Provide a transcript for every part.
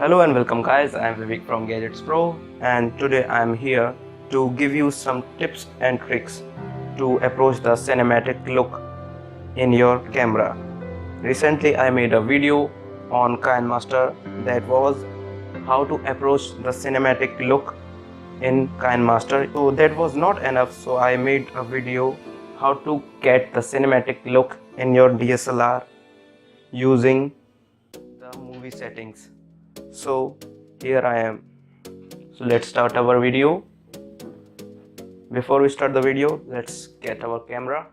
Hello and welcome guys, I am Vivek from Gadgets Pro, and today I am here to give you some tips and tricks to approach the cinematic look in your camera. Recently I made a video on KineMaster that was how to approach the cinematic look in KineMaster. So that was not enough, so I made a video how to get the cinematic look in your DSLR using the movie settings. So here I am. So let's start our video. Before we start the video, let's get our camera.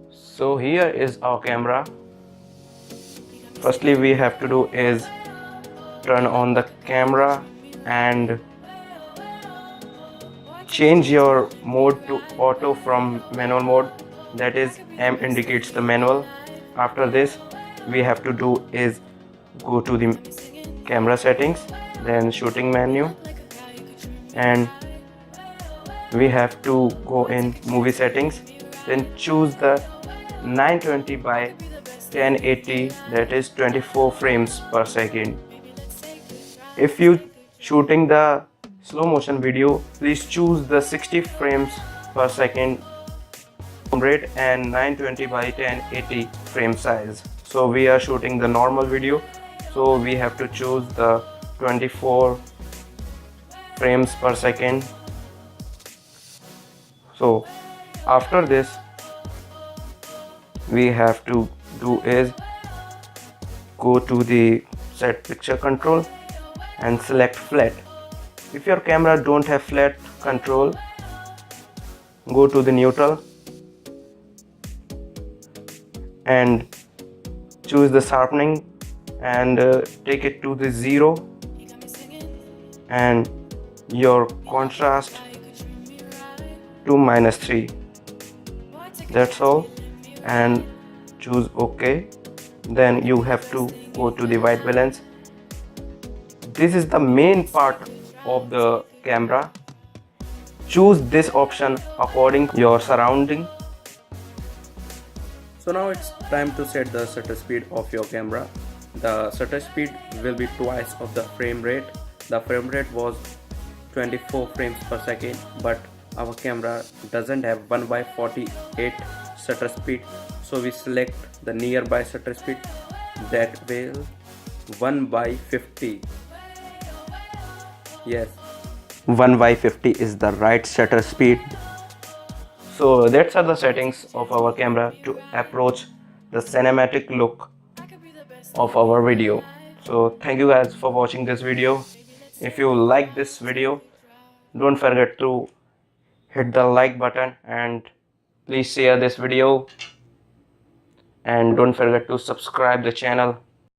So here is our camera. Firstly we have to do is turn on the camera and change your mode to auto from manual mode, that is M indicates the manual. After this we have to do is go to the camera settings, then shooting menu, and we have to go in movie settings, then choose the 920 by 1080, that is 24 frames per second. If you shooting the slow motion video, please choose the 60 frames per second rate and 920 by 1080 frame size. So we are shooting the normal video, so we have to choose the 24 frames per second. So after this we have to do is go to the set picture control and select flat. If your camera don't have flat control, go to the neutral and choose the sharpening and take it to the 0 and your contrast to -3. That's all, and choose OK. Then you have to go to the white balance. This is the main part of the camera. Choose this option according to your surrounding. So now it's time to set the shutter speed of your camera. The shutter speed will be twice of the frame rate. The frame rate was 24 frames per second, but our camera doesn't have 1/48 shutter speed, so we select the nearby shutter speed, that will 1/50. Yes, 1/50 is the right shutter speed. So that's are the settings of our camera to approach the cinematic look of our video. So thank you guys for watching this video. If you like this video, don't forget to hit the like button and please share this video, and don't forget to subscribe the channel.